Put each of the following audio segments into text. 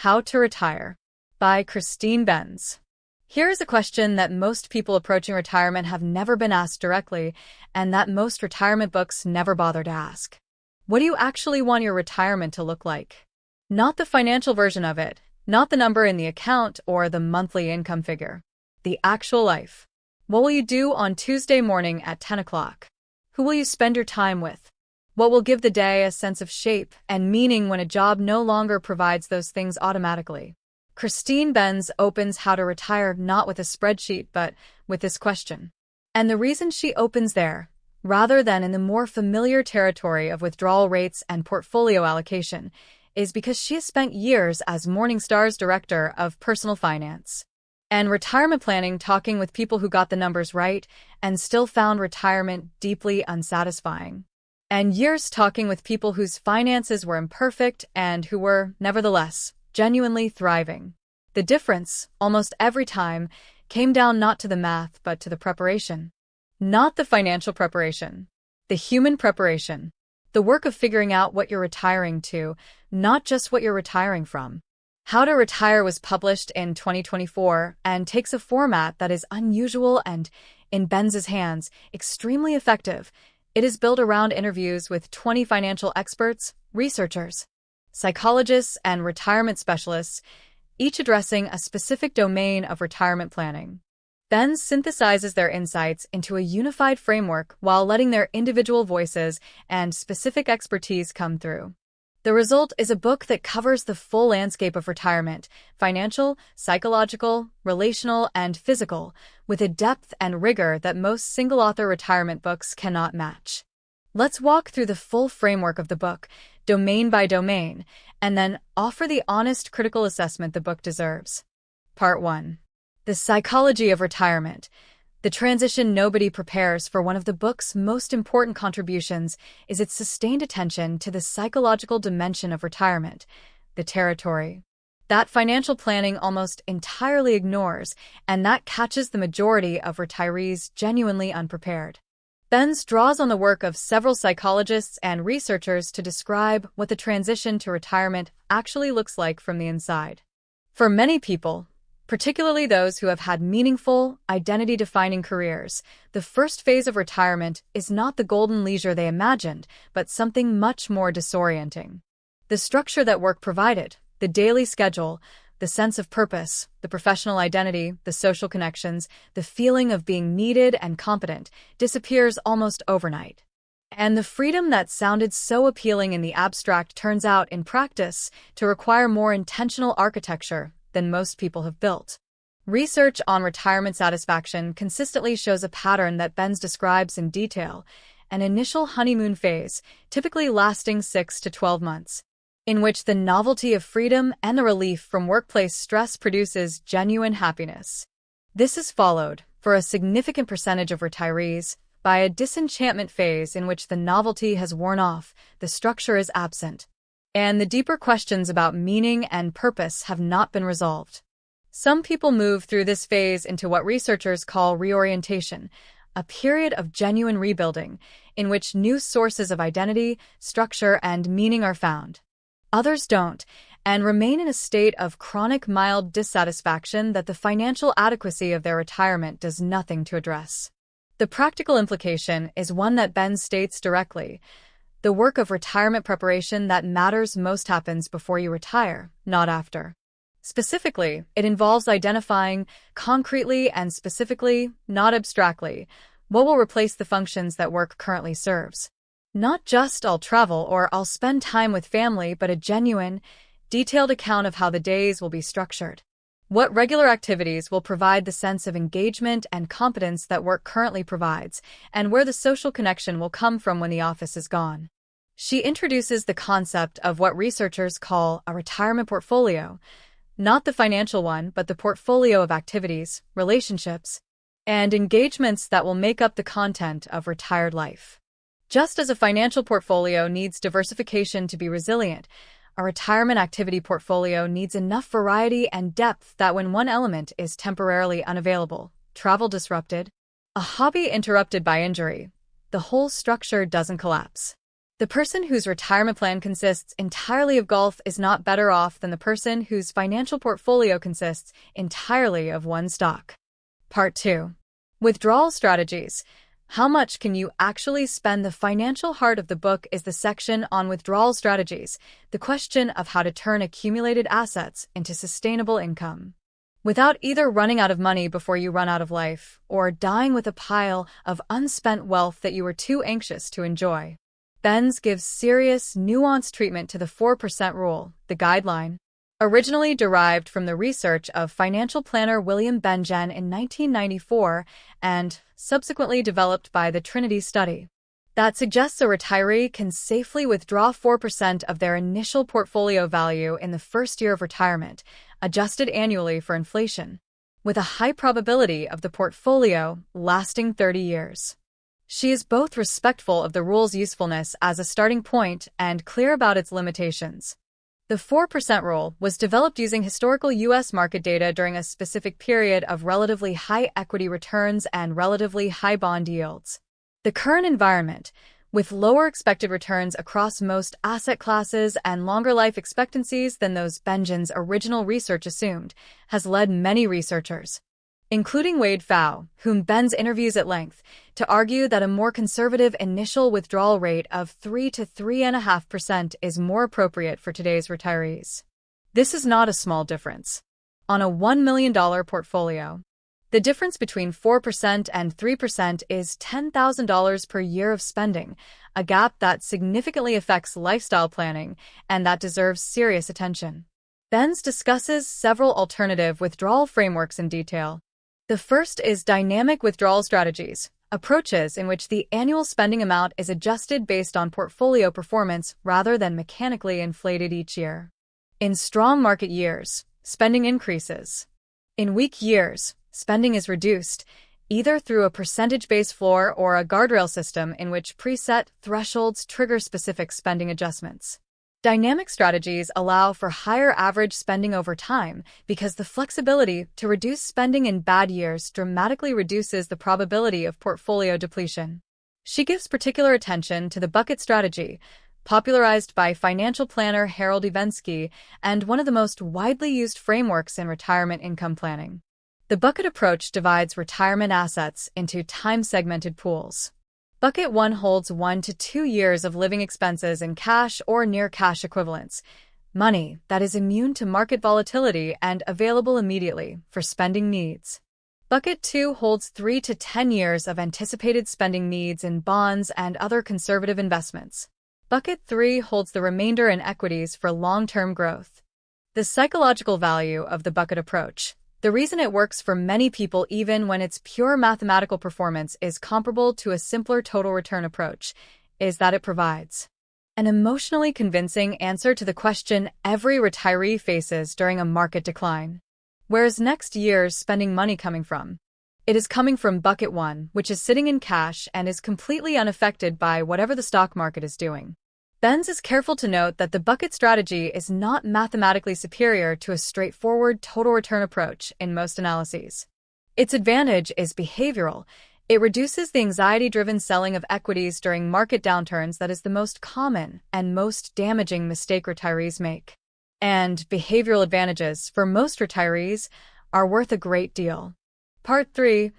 How to Retire by Christine Benz. Here is a question that most people approaching retirement have never been asked directly, and that most retirement books never bother to ask. What do you actually want your retirement to look like? Not the financial version of it, not the number in the account or the monthly income figure. The actual life. What will you do on Tuesday morning at 10 o'clock? Who will you spend your time with? What will give the day a sense of shape and meaning when a job no longer provides those things automatically? Christine Benz opens How to Retire not with a spreadsheet but with this question. And the reason she opens there, rather than in the more familiar territory of withdrawal rates and portfolio allocation, is because she has spent years as Morningstar's Director of Personal Finance and Retirement Planning, talking with people who got the numbers right and still found retirement deeply unsatisfying, and years talking with people whose finances were imperfect and who were, nevertheless, genuinely thriving. The difference, almost every time, came down not to the math but to the preparation. Not the financial preparation. The human preparation. The work of figuring out what you're retiring to, not just what you're retiring from. How to Retire was published in 2024 and takes a format that is unusual and, in Benz's hands, extremely effective. It is built around interviews with 20 financial experts, researchers, psychologists, and retirement specialists, each addressing a specific domain of retirement planning. Benz synthesizes their insights into a unified framework while letting their individual voices and specific expertise come through. The result is a book that covers the full landscape of retirement, financial, psychological, relational, and physical, with a depth and rigor that most single-author retirement books cannot match. Let's walk through the full framework of the book, domain by domain, and then offer the honest, critical assessment the book deserves. Part 1. The Psychology of Retirement. The transition nobody prepares for. One of the book's most important contributions is its sustained attention to the psychological dimension of retirement, the territory that financial planning almost entirely ignores, and that catches the majority of retirees genuinely unprepared. Benz draws on the work of several psychologists and researchers to describe what the transition to retirement actually looks like from the inside. For many people, particularly those who have had meaningful, identity-defining careers, the first phase of retirement is not the golden leisure they imagined, but something much more disorienting. The structure that work provided, the daily schedule, the sense of purpose, the professional identity, the social connections, the feeling of being needed and competent, disappears almost overnight. And the freedom that sounded so appealing in the abstract turns out, in practice, to require more intentional architecture than most people have built. Research on retirement satisfaction consistently shows a pattern that Benz describes in detail: an initial honeymoon phase, typically lasting 6 to 12 months, in which the novelty of freedom and the relief from workplace stress produces genuine happiness. This is followed, for a significant percentage of retirees, by a disenchantment phase in which the novelty has worn off, the structure is absent, and the deeper questions about meaning and purpose have not been resolved. Some people move through this phase into what researchers call reorientation, a period of genuine rebuilding, in which new sources of identity, structure, and meaning are found. Others don't, and remain in a state of chronic mild dissatisfaction that the financial adequacy of their retirement does nothing to address. The practical implication is one that Benz states directly: the work of retirement preparation that matters most happens before you retire, not after. Specifically, it involves identifying, concretely and specifically, not abstractly, what will replace the functions that work currently serves. Not just "I'll travel" or "I'll spend time with family," but a genuine, detailed account of how the days will be structured. What regular activities will provide the sense of engagement and competence that work currently provides, and where the social connection will come from when the office is gone. She introduces the concept of what researchers call a retirement portfolio, not the financial one, but the portfolio of activities, relationships, and engagements that will make up the content of retired life. Just as a financial portfolio needs diversification to be resilient, a retirement activity portfolio needs enough variety and depth that when one element is temporarily unavailable, travel disrupted, a hobby interrupted by injury, the whole structure doesn't collapse. The person whose retirement plan consists entirely of golf is not better off than the person whose financial portfolio consists entirely of one stock. Part 2. Withdrawal strategies. How much can you actually spend? The financial heart of the book is the section on withdrawal strategies, the question of how to turn accumulated assets into sustainable income, without either running out of money before you run out of life or dying with a pile of unspent wealth that you were too anxious to enjoy. Benz gives serious, nuanced treatment to the 4% rule, the guideline. Originally derived from the research of financial planner William Bengen in 1994 and subsequently developed by the Trinity study, that suggests a retiree can safely withdraw 4% of their initial portfolio value in the first year of retirement, adjusted annually for inflation, with a high probability of the portfolio lasting 30 years. She is both respectful of the rule's usefulness as a starting point and clear about its limitations. The 4% rule was developed using historical U.S. market data during a specific period of relatively high equity returns and relatively high bond yields. The current environment, with lower expected returns across most asset classes and longer life expectancies than those Bengen's original research assumed, has led many researchers, including Wade Pfau, whom Benz interviews at length, to argue that a more conservative initial withdrawal rate of 3 to 3.5% is more appropriate for today's retirees. This is not a small difference. On a $1 million portfolio, the difference between 4% and 3% is $10,000 per year of spending, a gap that significantly affects lifestyle planning and that deserves serious attention. Benz discusses several alternative withdrawal frameworks in detail. The first is dynamic withdrawal strategies, approaches in which the annual spending amount is adjusted based on portfolio performance rather than mechanically inflated each year. In strong market years, spending increases. In weak years, spending is reduced, either through a percentage-based floor or a guardrail system in which preset thresholds trigger specific spending adjustments. Dynamic strategies allow for higher average spending over time because the flexibility to reduce spending in bad years dramatically reduces the probability of portfolio depletion. She gives particular attention to the bucket strategy, popularized by financial planner Harold Evensky and one of the most widely used frameworks in retirement income planning. The bucket approach divides retirement assets into time-segmented pools. Bucket 1 holds 1 to 2 years of living expenses in cash or near-cash equivalents, money that is immune to market volatility and available immediately for spending needs. Bucket 2 holds 3 to 10 years of anticipated spending needs in bonds and other conservative investments. Bucket 3 holds the remainder in equities for long-term growth. The psychological value of the bucket approach. The reason it works for many people even when its pure mathematical performance is comparable to a simpler total return approach is that it provides an emotionally convincing answer to the question every retiree faces during a market decline. Where's next year's spending money coming from? It is coming from Bucket 1, which is sitting in cash and is completely unaffected by whatever the stock market is doing. Benz is careful to note that the bucket strategy is not mathematically superior to a straightforward total return approach in most analyses. Its advantage is behavioral. It reduces the anxiety-driven selling of equities during market downturns that is the most common and most damaging mistake retirees make. And behavioral advantages for most retirees are worth a great deal. Part 3.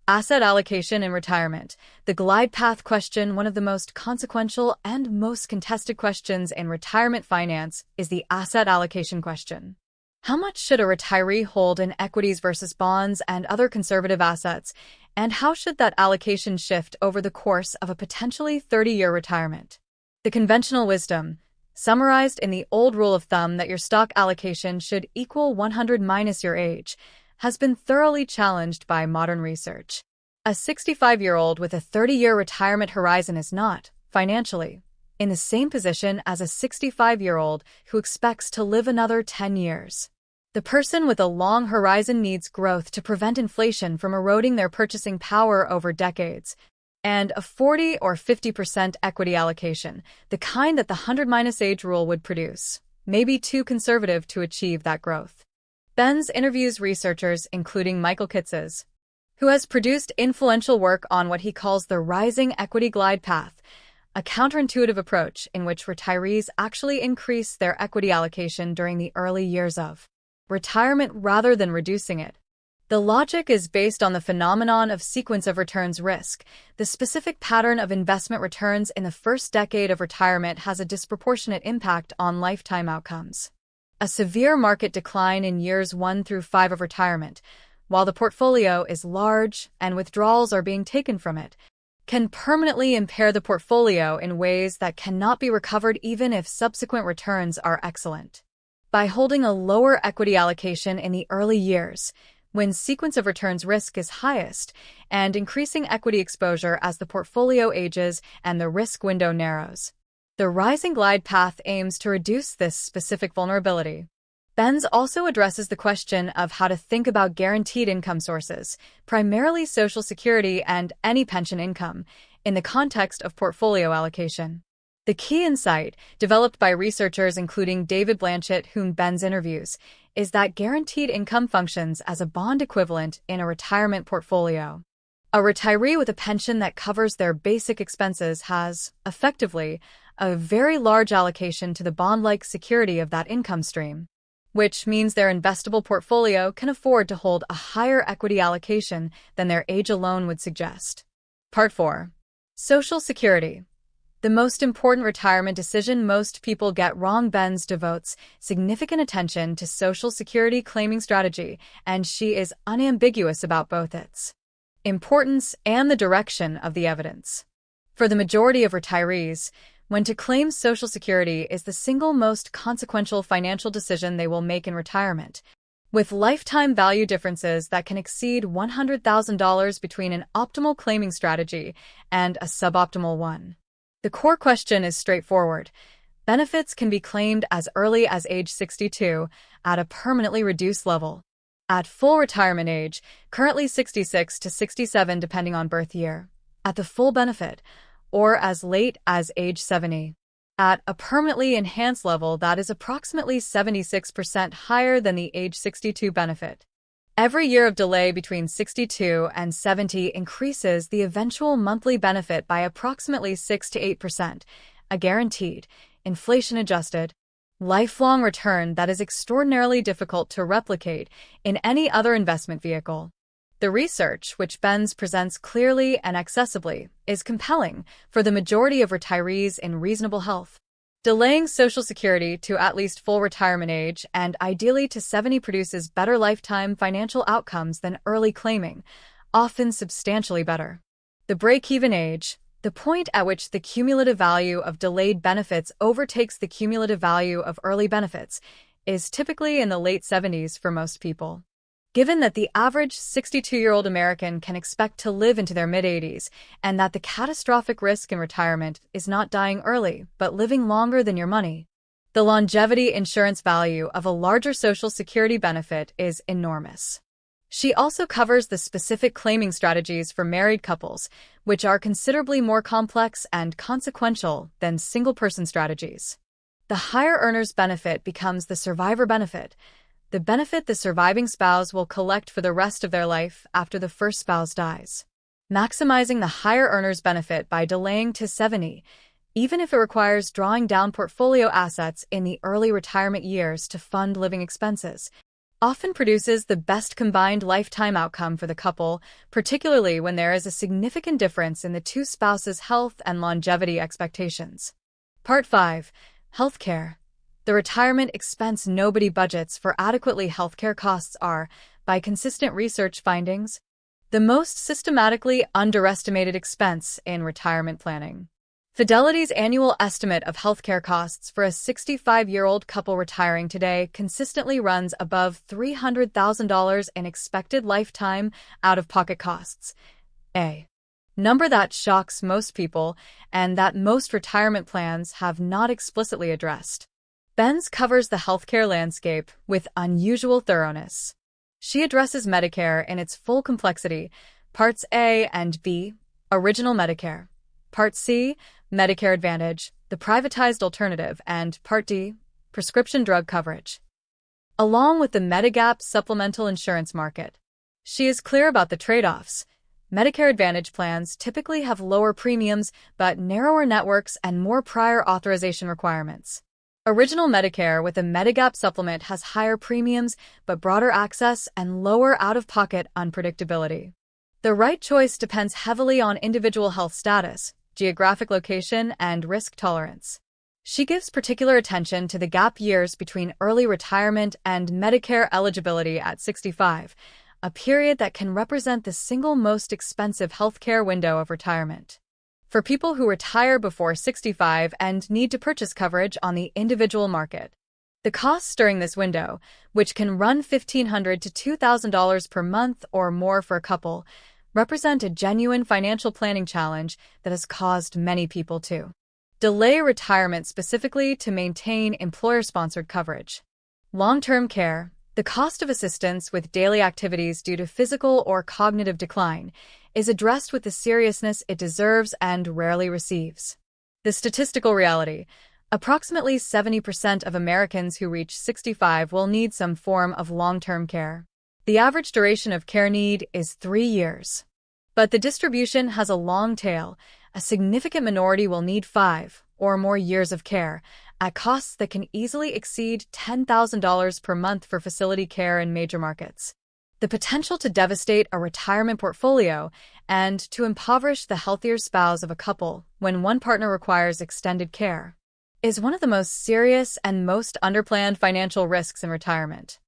Asset allocation in retirement. The glide path question, one of the most consequential and most contested questions in retirement finance, is the asset allocation question. How much should a retiree hold in equities versus bonds and other conservative assets, and how should that allocation shift over the course of a potentially 30-year retirement? The conventional wisdom, summarized in the old rule of thumb that your stock allocation should equal 100 minus your age, has been thoroughly challenged by modern research. A 65-year-old with a 30-year retirement horizon is not, financially, in the same position as a 65-year-old who expects to live another 10 years. The person with a long horizon needs growth to prevent inflation from eroding their purchasing power over decades, and a 40 or 50% equity allocation, the kind that the 100-age rule would produce, may be too conservative to achieve that growth. Benz interviews researchers including Michael Kitzes, who has produced influential work on what he calls the rising equity glide path, a counterintuitive approach in which retirees actually increase their equity allocation during the early years of retirement rather than reducing it. The logic is based on the phenomenon of sequence of returns risk. The specific pattern of investment returns in the first decade of retirement has a disproportionate impact on lifetime outcomes. A severe market decline in years 1 through 5 of retirement, while the portfolio is large and withdrawals are being taken from it, can permanently impair the portfolio in ways that cannot be recovered even if subsequent returns are excellent. By holding a lower equity allocation in the early years, when sequence of returns risk is highest, and increasing equity exposure as the portfolio ages and the risk window narrows, the rising glide path aims to reduce this specific vulnerability. Benz also addresses the question of how to think about guaranteed income sources, primarily Social Security and any pension income, in the context of portfolio allocation. The key insight, developed by researchers including David Blanchett, whom Benz interviews, is that guaranteed income functions as a bond equivalent in a retirement portfolio. A retiree with a pension that covers their basic expenses has, effectively, a very large allocation to the bond-like security of that income stream, which means their investable portfolio can afford to hold a higher equity allocation than their age alone would suggest. Part 4. Social Security. The most important retirement decision most people get wrong. Benz devotes significant attention to Social Security claiming strategy, and she is unambiguous about both its importance and the direction of the evidence. For the majority of retirees, when to claim Social Security is the single most consequential financial decision they will make in retirement, with lifetime value differences that can exceed $100,000 between an optimal claiming strategy and a suboptimal one. The core question is straightforward. Benefits can be claimed as early as age 62 at a permanently reduced level. At full retirement age, currently 66 to 67 depending on birth year, at the full benefit, or as late as age 70. At a permanently enhanced level that is approximately 76% higher than the age 62 benefit. Every year of delay between 62 and 70 increases the eventual monthly benefit by approximately 6 to 8%, a guaranteed, inflation-adjusted, lifelong return that is extraordinarily difficult to replicate in any other investment vehicle. The research, which Benz presents clearly and accessibly, is compelling for the majority of retirees in reasonable health. Delaying Social Security to at least full retirement age and ideally to 70 produces better lifetime financial outcomes than early claiming, often substantially better. The break-even age, the point at which the cumulative value of delayed benefits overtakes the cumulative value of early benefits, is typically in the late 70s for most people. Given that the average 62-year-old American can expect to live into their mid-80s, and that the catastrophic risk in retirement is not dying early, but living longer than your money, the longevity insurance value of a larger Social Security benefit is enormous. She also covers the specific claiming strategies for married couples, which are considerably more complex and consequential than single-person strategies. The higher earner's benefit becomes the survivor benefit, the benefit the surviving spouse will collect for the rest of their life after the first spouse dies. Maximizing the higher earner's benefit by delaying to 70, even if it requires drawing down portfolio assets in the early retirement years to fund living expenses, often produces the best combined lifetime outcome for the couple, particularly when there is a significant difference in the two spouses' health and longevity expectations. Part 5. Healthcare. The retirement expense nobody budgets for adequately healthcare costs are, by consistent research findings, the most systematically underestimated expense in retirement planning. Fidelity's annual estimate of healthcare costs for a 65-year-old couple retiring today consistently runs above $300,000 in expected lifetime out-of-pocket costs, a number that shocks most people and that most retirement plans have not explicitly addressed. Benz covers the healthcare landscape with unusual thoroughness. She addresses Medicare in its full complexity, Parts A and B, Original Medicare, Part C, Medicare Advantage, the privatized alternative, and Part D, prescription drug coverage, along with the Medigap supplemental insurance market. She is clear about the trade-offs. Medicare Advantage plans typically have lower premiums but narrower networks and more prior authorization requirements. Original Medicare with a Medigap supplement has higher premiums but broader access and lower out-of-pocket unpredictability. The right choice depends heavily on individual health status, geographic location, and risk tolerance. She gives particular attention to the gap years between early retirement and Medicare eligibility at 65, a period that can represent the single most expensive healthcare window of retirement. For people who retire before 65 and need to purchase coverage on the individual market, the costs during this window, which can run $1,500 to $2,000 per month or more for a couple, represent a genuine financial planning challenge that has caused many people to delay retirement specifically to maintain employer-sponsored coverage. Long-term care, the cost of assistance with daily activities due to physical or cognitive decline, is addressed with the seriousness it deserves and rarely receives. The statistical reality: approximately 70% of Americans who reach 65 will need some form of long-term care. The average duration of care need is 3 years. But the distribution has a long tail. A significant minority will need 5 or more years of care, at costs that can easily exceed $10,000 per month for facility care in major markets. The potential to devastate a retirement portfolio and to impoverish the healthier spouse of a couple when one partner requires extended care is one of the most serious and most underplanned financial risks in retirement.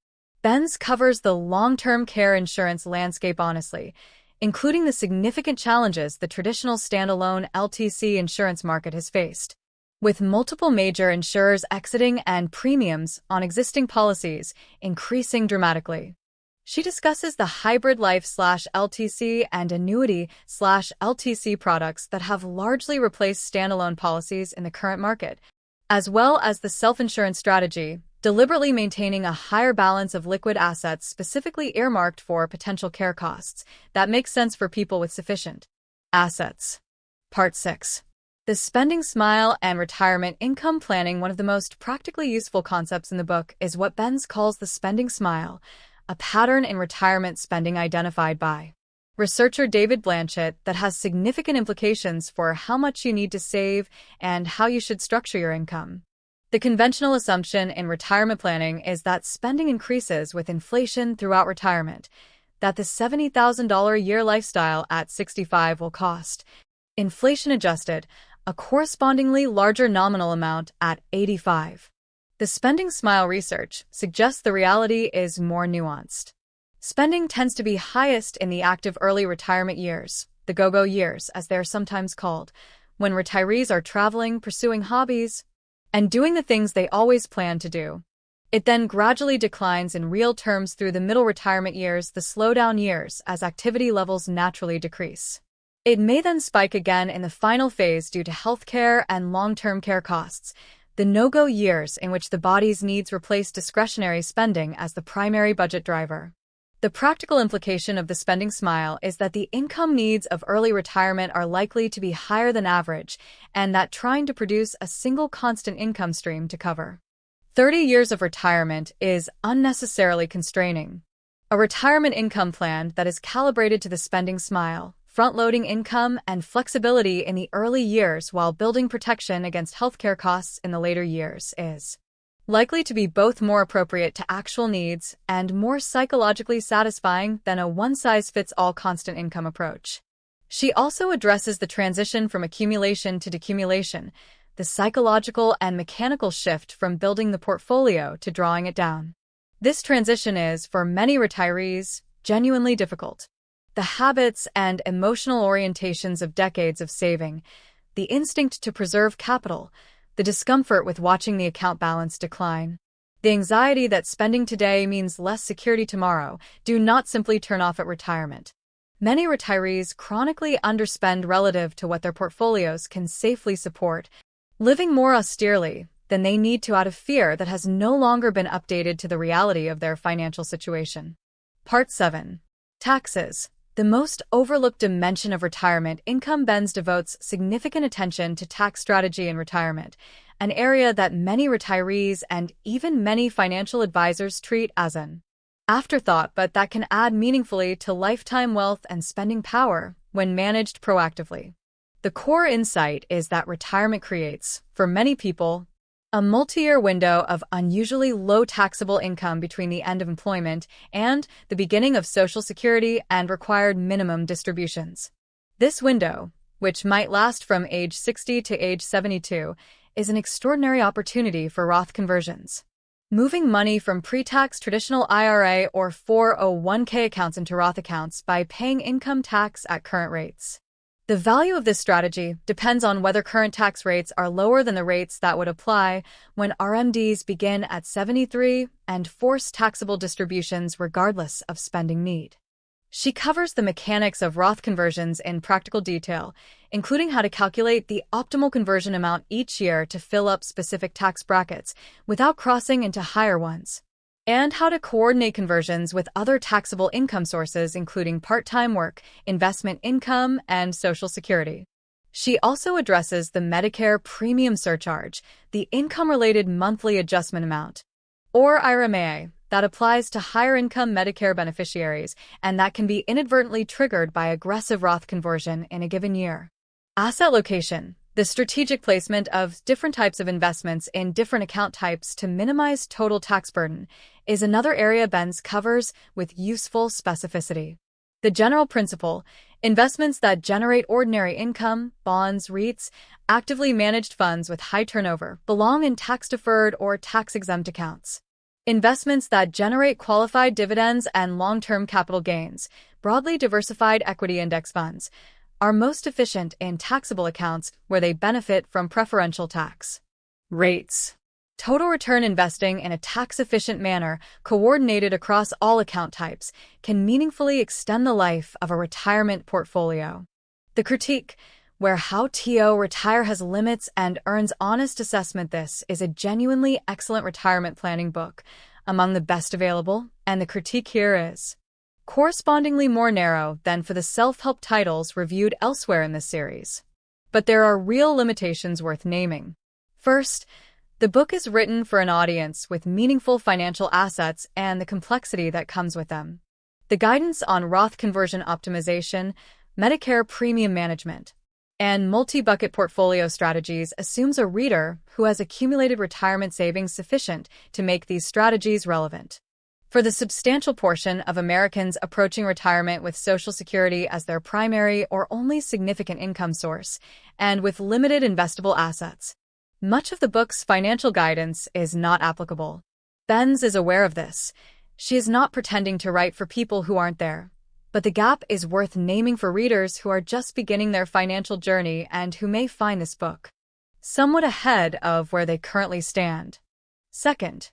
Benz covers the long-term care insurance landscape honestly, including the significant challenges the traditional standalone LTC insurance market has faced. With multiple major insurers exiting and premiums on existing policies increasing dramatically, she discusses the hybrid life/LTC and annuity/LTC products that have largely replaced standalone policies in the current market, as well as the self-insurance strategy, deliberately maintaining a higher balance of liquid assets specifically earmarked for potential care costs that makes sense for people with sufficient assets. Part 6. The Spending Smile and Retirement Income Planning. One of the most practically useful concepts in the book is what Benz calls the spending smile, a pattern in retirement spending identified by researcher David Blanchett that has significant implications for how much you need to save and how you should structure your income. The conventional assumption in retirement planning is that spending increases with inflation throughout retirement, that the $70,000-a-year lifestyle at 65 will cost, inflation-adjusted, a correspondingly larger nominal amount at 85. The Spending Smile research suggests the reality is more nuanced. Spending tends to be highest in the active early retirement years, the go-go years as they are sometimes called, when retirees are traveling, pursuing hobbies, and doing the things they always planned to do. It then gradually declines in real terms through the middle retirement years, the slowdown years, as activity levels naturally decrease. It may then spike again in the final phase due to healthcare and long-term care costs, the no-go years in which the body's needs replace discretionary spending as the primary budget driver. The practical implication of the spending smile is that the income needs of early retirement are likely to be higher than average, and that trying to produce a single constant income stream to cover 30 years of retirement is unnecessarily constraining. A retirement income plan that is calibrated to the spending smile, front-loading income and flexibility in the early years while building protection against healthcare costs in the later years is likely to be both more appropriate to actual needs and more psychologically satisfying than a one-size-fits-all constant income approach. She also addresses the transition from accumulation to decumulation, the psychological and mechanical shift from building the portfolio to drawing it down. This transition is, for many retirees, genuinely difficult. The habits and emotional orientations of decades of saving, the instinct to preserve capital, the discomfort with watching the account balance decline, the anxiety that spending today means less security tomorrow, do not simply turn off at retirement. Many retirees chronically underspend relative to what their portfolios can safely support, living more austerely than they need to out of fear that has no longer been updated to the reality of their financial situation. Part 7. Taxes. The most overlooked dimension of retirement income. Benz devotes significant attention to tax strategy in retirement, an area that many retirees and even many financial advisors treat as an afterthought, but that can add meaningfully to lifetime wealth and spending power when managed proactively. The core insight is that retirement creates, for many people, a multi-year window of unusually low taxable income between the end of employment and the beginning of Social Security and required minimum distributions. This window, which might last from age 60 to age 72, is an extraordinary opportunity for Roth conversions. Moving money from pre-tax traditional IRA or 401k accounts into Roth accounts by paying income tax at current rates. The value of this strategy depends on whether current tax rates are lower than the rates that would apply when RMDs begin at 73 and force taxable distributions regardless of spending need. She covers the mechanics of Roth conversions in practical detail, including how to calculate the optimal conversion amount each year to fill up specific tax brackets without crossing into higher ones, and how to coordinate conversions with other taxable income sources, including part-time work, investment income, and Social Security. She also addresses the Medicare premium surcharge, the income-related monthly adjustment amount, or IRMAA, that applies to higher-income Medicare beneficiaries and that can be inadvertently triggered by aggressive Roth conversion in a given year. Asset location, the strategic placement of different types of investments in different account types to minimize total tax burden, is another area Benz covers with useful specificity. The general principle, investments that generate ordinary income, bonds, REITs, actively managed funds with high turnover, belong in tax-deferred or tax-exempt accounts. Investments that generate qualified dividends and long-term capital gains, broadly diversified equity index funds, are most efficient in taxable accounts where they benefit from preferential tax rates. Total return investing in a tax-efficient manner, coordinated across all account types, can meaningfully extend the life of a retirement portfolio. The Critique, where How to Retire has limits and earns honest assessment. This is a genuinely excellent retirement planning book, among the best available, and the critique here is correspondingly more narrow than for the self-help titles reviewed elsewhere in this series. But there are real limitations worth naming. First, the book is written for an audience with meaningful financial assets and the complexity that comes with them. The guidance on Roth conversion optimization, Medicare premium management, and multi-bucket portfolio strategies assumes a reader who has accumulated retirement savings sufficient to make these strategies relevant. For the substantial portion of Americans approaching retirement with Social Security as their primary or only significant income source, and with limited investable assets, much of the book's financial guidance is not applicable. Benz is aware of this. She is not pretending to write for people who aren't there. But the gap is worth naming for readers who are just beginning their financial journey and who may find this book somewhat ahead of where they currently stand. Second,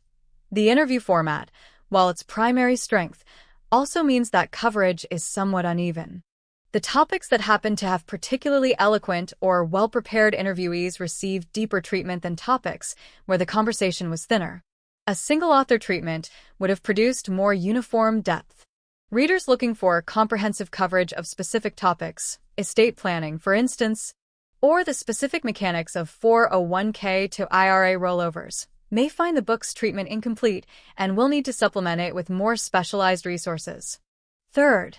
the interview format, while its primary strength, also means that coverage is somewhat uneven. The topics that happen to have particularly eloquent or well-prepared interviewees receive deeper treatment than topics where the conversation was thinner. A single-author treatment would have produced more uniform depth. Readers looking for comprehensive coverage of specific topics, estate planning, for instance, or the specific mechanics of 401k to IRA rollovers, may find the book's treatment incomplete and will need to supplement it with more specialized resources. Third,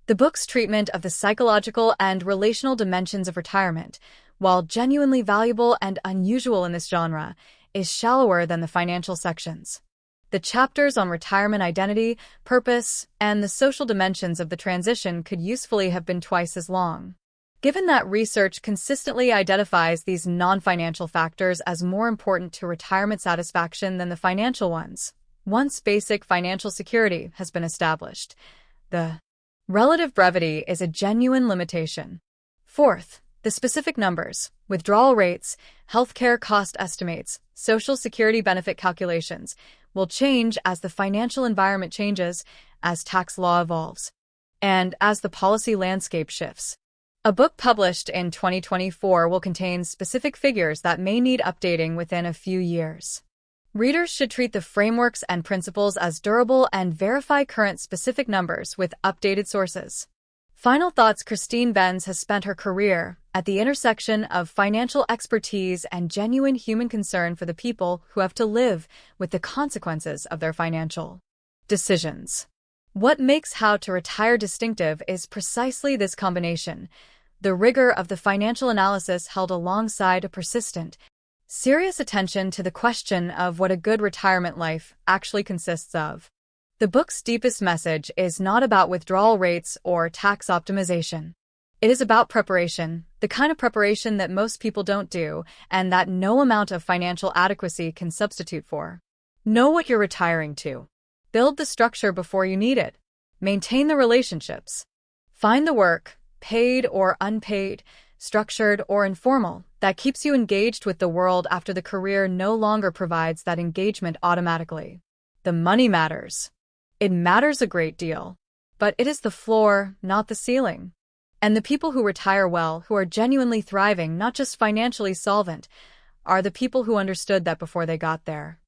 the book's treatment of the psychological and relational dimensions of retirement, while genuinely valuable and unusual in this genre, is shallower than the financial sections. The chapters on retirement identity, purpose, and the social dimensions of the transition could usefully have been twice as long. Given that research consistently identifies these non-financial factors as more important to retirement satisfaction than the financial ones, once basic financial security has been established, the relative brevity is a genuine limitation. Fourth, the specific numbers, withdrawal rates, healthcare cost estimates, Social Security benefit calculations, will change as the financial environment changes, as tax law evolves, and as the policy landscape shifts. A book published in 2024 will contain specific figures that may need updating within a few years. Readers should treat the frameworks and principles as durable and verify current specific numbers with updated sources. Final thoughts. Christine Benz has spent her career at the intersection of financial expertise and genuine human concern for the people who have to live with the consequences of their financial Decisions. What makes How to Retire distinctive is precisely this combination, the rigor of the financial analysis held alongside a persistent, serious attention to the question of what a good retirement life actually consists of. The book's deepest message is not about withdrawal rates or tax optimization. It is about preparation, the kind of preparation that most people don't do, and that no amount of financial adequacy can substitute for. Know what you're retiring to. Build the structure before you need it. Maintain the relationships. Find the work, paid or unpaid, structured or informal, that keeps you engaged with the world after the career no longer provides that engagement automatically. The money matters. It matters a great deal. But it is the floor, not the ceiling. And the people who retire well, who are genuinely thriving, not just financially solvent, are the people who understood that before they got there.